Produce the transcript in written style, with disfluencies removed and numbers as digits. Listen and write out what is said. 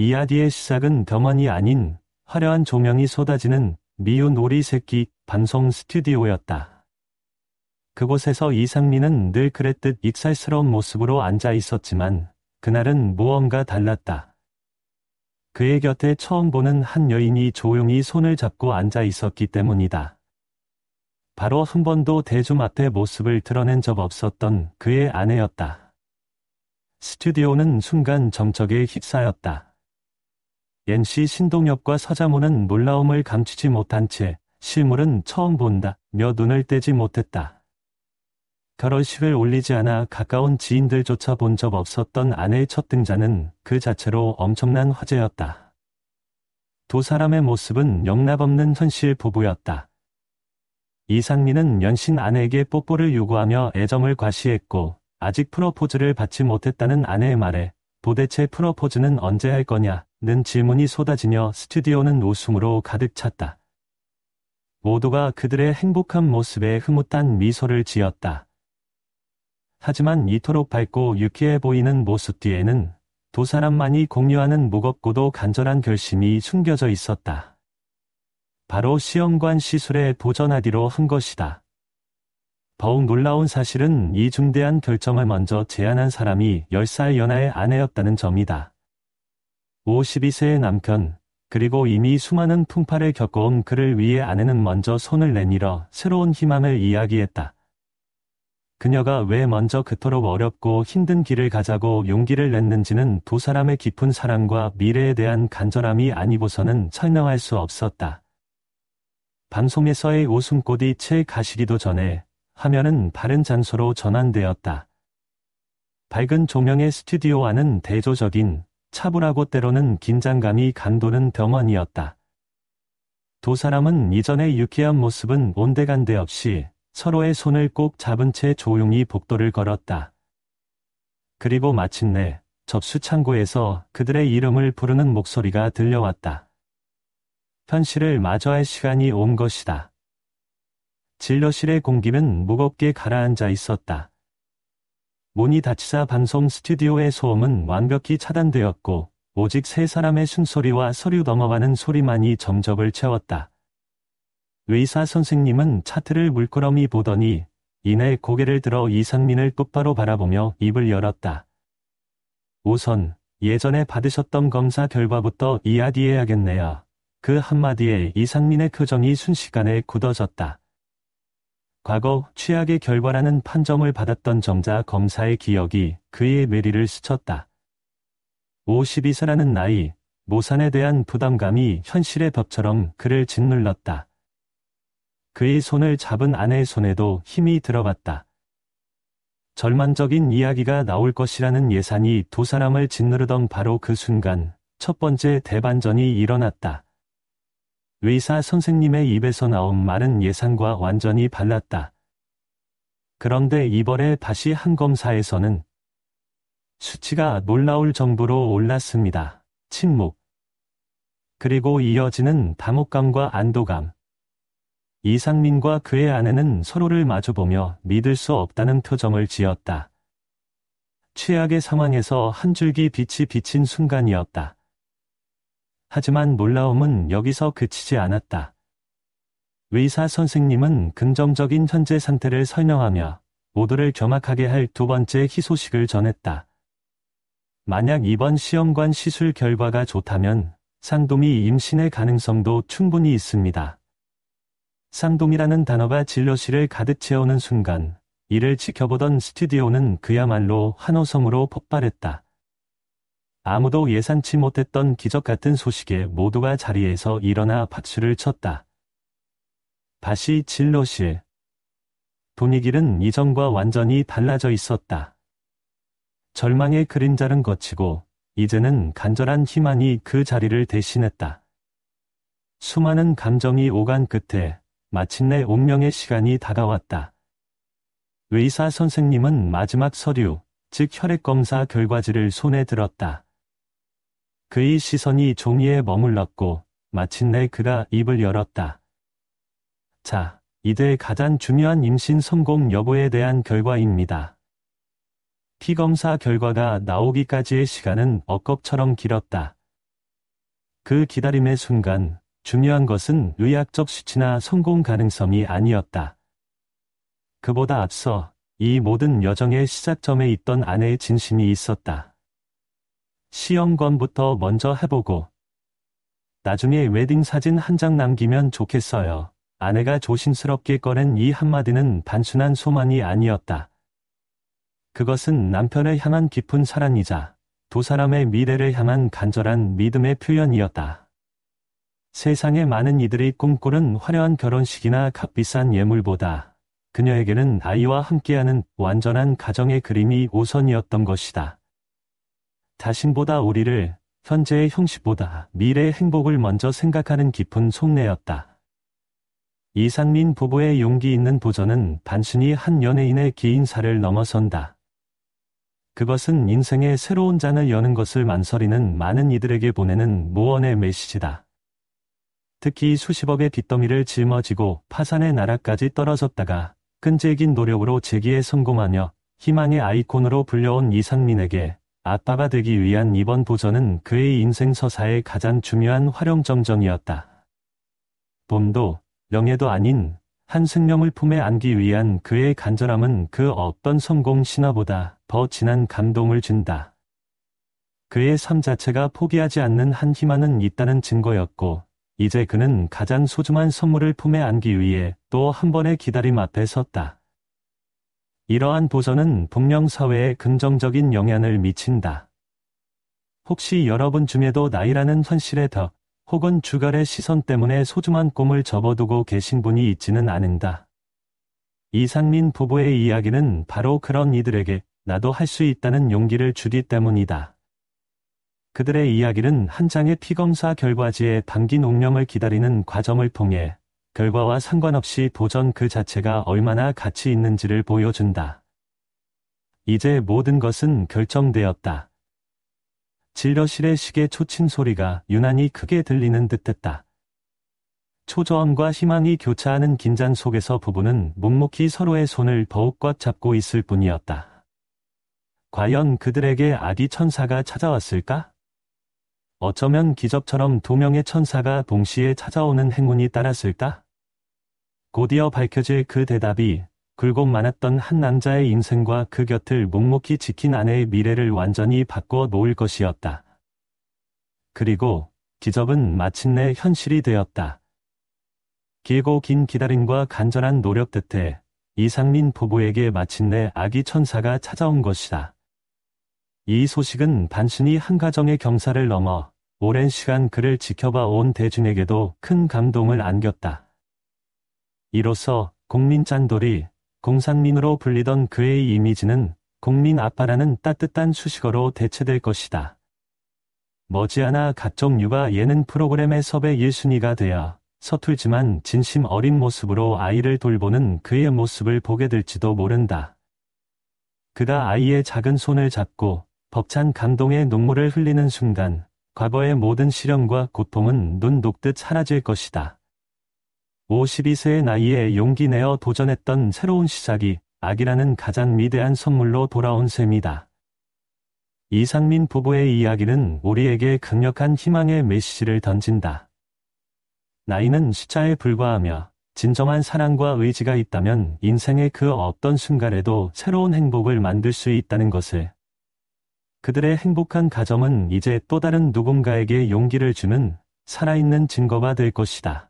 이야기의 시작은 병원이 아닌 화려한 조명이 쏟아지는 미운 오리 새끼 방송 스튜디오였다. 그곳에서 이상민은 늘 그랬듯 익살스러운 모습으로 앉아 있었지만 그날은 무언가 달랐다. 그의 곁에 처음 보는 한 여인이 조용히 손을 잡고 앉아 있었기 때문이다. 바로 한 번도 대중 앞에 모습을 드러낸 적 없었던 그의 아내였다. 스튜디오는 순간 정적에 휩싸였다. NC 신동엽과 서장훈은 놀라움을 감추지 못한 채 실물은 처음 본다며 눈을 떼지 못했다. 결혼식을 올리지 않아 가까운 지인들조차 본 적 없었던 아내의 첫 등장은 그 자체로 엄청난 화제였다. 두 사람의 모습은 영락없는 현실 부부였다. 이상민은 연신 아내에게 뽀뽀를 요구하며 애정을 과시했고 아직 프로포즈를 받지 못했다는 아내의 말에 도대체 프로포즈는 언제 할 거냐는 질문이 쏟아지며 스튜디오는 웃음으로 가득 찼다. 모두가 그들의 행복한 모습에 흐뭇한 미소를 지었다. 하지만 이토록 밝고 유쾌해 보이는 모습 뒤에는 두 사람만이 공유하는 무겁고도 간절한 결심이 숨겨져 있었다. 바로 시험관 시술에 도전하기로 한 것이다. 더욱 놀라운 사실은 이 중대한 결정을 먼저 제안한 사람이 10살 연하의 아내였다는 점이다. 52세의 남편, 그리고 이미 수많은 풍파를 겪어온 그를 위해 아내는 먼저 손을 내밀어 새로운 희망을 이야기했다. 그녀가 왜 먼저 그토록 어렵고 힘든 길을 가자고 용기를 냈는지는 두 사람의 깊은 사랑과 미래에 대한 간절함이 아니고서는 설명할 수 없었다. 방송에서의 웃음꽃이 채 가시기도 전에 화면은 바른 장소로 전환되었다. 밝은 조명의 스튜디오 안은 대조적인 차분하고 때로는 긴장감이 감도는 병원이었다. 두 사람은 이전의 유쾌한 모습은 온데간데 없이 서로의 손을 꼭 잡은 채 조용히 복도를 걸었다. 그리고 마침내 접수 창고에서 그들의 이름을 부르는 목소리가 들려왔다. 현실을 마주할 시간이 온 것이다. 진료실의 공기는 무겁게 가라앉아 있었다. 문이 닫히자 방송 스튜디오의 소음은 완벽히 차단되었고 오직 세 사람의 숨소리와 서류 넘어가는 소리만이 정적을 채웠다. 의사 선생님은 차트를 물끄러미 보더니 이내 고개를 들어 이상민을 똑바로 바라보며 입을 열었다. 우선 예전에 받으셨던 검사 결과부터 이야기해야겠네요. 그 한마디에 이상민의 표정이 순식간에 굳어졌다. 과거 최악의 결과라는 판정을 받았던 정자 검사의 기억이 그의 뇌리를 스쳤다. 52세라는 나이, 모산에 대한 부담감이 현실의 벽처럼 그를 짓눌렀다. 그의 손을 잡은 아내의 손에도 힘이 들어갔다. 절망적인 이야기가 나올 것이라는 예상이 두 사람을 짓누르던 바로 그 순간 첫 번째 대반전이 일어났다. 의사 선생님의 입에서 나온 말은 예상과 완전히 달랐다. 그런데 이번에 다시 한 검사에서는 수치가 놀라울 정도로 올랐습니다. 침묵. 그리고 이어지는 당혹감과 안도감. 이상민과 그의 아내는 서로를 마주보며 믿을 수 없다는 표정을 지었다. 최악의 상황에서 한 줄기 빛이 비친 순간이었다. 하지만 놀라움은 여기서 그치지 않았다. 의사 선생님은 긍정적인 현재 상태를 설명하며 모두를 경악하게 할 두 번째 희소식을 전했다. 만약 이번 시험관 시술 결과가 좋다면 쌍둥이 임신의 가능성도 충분히 있습니다. 쌍둥이라는 단어가 진료실을 가득 채우는 순간 이를 지켜보던 스튜디오는 그야말로 환호성으로 폭발했다. 아무도 예상치 못했던 기적 같은 소식에 모두가 자리에서 일어나 박수를 쳤다. 다시 진료실. 분위기는 이전과 완전히 달라져 있었다. 절망의 그림자는 걷히고 이제는 간절한 희망이 그 자리를 대신했다. 수많은 감정이 오간 끝에 마침내 운명의 시간이 다가왔다. 의사 선생님은 마지막 서류, 즉 혈액검사 결과지를 손에 들었다. 그의 시선이 종이에 머물렀고 마침내 그가 입을 열었다. 자, 이제 가장 중요한 임신 성공 여부에 대한 결과입니다. 피검사 결과가 나오기까지의 시간은 억겁처럼 길었다. 그 기다림의 순간, 중요한 것은 의학적 수치나 성공 가능성이 아니었다. 그보다 앞서 이 모든 여정의 시작점에 있던 아내의 진심이 있었다. 시험관부터 먼저 해보고 나중에 웨딩 사진 한 장 남기면 좋겠어요. 아내가 조심스럽게 꺼낸 이 한마디는 단순한 소망이 아니었다. 그것은 남편을 향한 깊은 사랑이자 두 사람의 미래를 향한 간절한 믿음의 표현이었다. 세상의 많은 이들이 꿈꾸는 화려한 결혼식이나 값비싼 예물보다 그녀에게는 아이와 함께하는 완전한 가정의 그림이 우선이었던 것이다. 자신보다 우리를, 현재의 형식보다 미래의 행복을 먼저 생각하는 깊은 속내였다. 이상민 부부의 용기 있는 도전은 단순히 한 연예인의 기인사를 넘어선다. 그것은 인생의 새로운 장을 여는 것을 망설이는 많은 이들에게 보내는 무언의 메시지다. 특히 수십억의 빚더미를 짊어지고 파산의 나라까지 떨어졌다가 끈질긴 노력으로 재기에 성공하며 희망의 아이콘으로 불려온 이상민에게 아빠가 되기 위한 이번 도전은 그의 인생 서사의 가장 중요한 활용정정이었다. 봄도 명예도 아닌 한 생명을 품에 안기 위한 그의 간절함은 그 어떤 성공 신화보다 더 진한 감동을 준다. 그의 삶 자체가 포기하지 않는 한 희망은 있다는 증거였고, 이제 그는 가장 소중한 선물을 품에 안기 위해 또 한 번의 기다림 앞에 섰다. 이러한 도전은 분명 사회에 긍정적인 영향을 미친다. 혹시 여러분 중에도 나이라는 현실의 덕, 혹은 주갈의 시선 때문에 소중한 꿈을 접어두고 계신 분이 있지는 않은가. 이상민 부부의 이야기는 바로 그런 이들에게 나도 할 수 있다는 용기를 주기 때문이다. 그들의 이야기는 한 장의 피검사 결과지에 담긴 옥념을 기다리는 과정을 통해 결과와 상관없이 도전 그 자체가 얼마나 가치 있는지를 보여준다. 이제 모든 것은 결정되었다. 진료실의 시계 초침 소리가 유난히 크게 들리는 듯했다. 초조함과 희망이 교차하는 긴장 속에서 부부는 묵묵히 서로의 손을 더욱 꽉 잡고 있을 뿐이었다. 과연 그들에게 아기 천사가 찾아왔을까? 어쩌면 기적처럼 두 명의 천사가 동시에 찾아오는 행운이 따랐을까? 곧이어 밝혀질 그 대답이 굴곡 많았던 한 남자의 인생과 그 곁을 묵묵히 지킨 아내의 미래를 완전히 바꿔 놓을 것이었다. 그리고 기적은 마침내 현실이 되었다. 길고 긴 기다림과 간절한 노력 끝에 이상민 부부에게 마침내 아기 천사가 찾아온 것이다. 이 소식은 단순히 한 가정의 경사를 넘어 오랜 시간 그를 지켜봐 온 대중에게도 큰 감동을 안겼다. 이로써 국민 짠돌이, 공상민으로 불리던 그의 이미지는 국민 아빠라는 따뜻한 수식어로 대체될 것이다. 머지않아 각종 육아 예능 프로그램의 섭외 1순위가 되어 서툴지만 진심 어린 모습으로 아이를 돌보는 그의 모습을 보게 될지도 모른다. 그가 아이의 작은 손을 잡고 벅찬 감동의 눈물을 흘리는 순간 과거의 모든 시련과 고통은 눈 녹듯 사라질 것이다. 52세의 나이에 용기 내어 도전했던 새로운 시작이 아기라는 가장 위대한 선물로 돌아온 셈이다. 이상민 부부의 이야기는 우리에게 강력한 희망의 메시지를 던진다. 나이는 숫자에 불과하며 진정한 사랑과 의지가 있다면 인생의 그 어떤 순간에도 새로운 행복을 만들 수 있다는 것을. 그들의 행복한 가정은 이제 또 다른 누군가에게 용기를 주는 살아있는 증거가 될 것이다.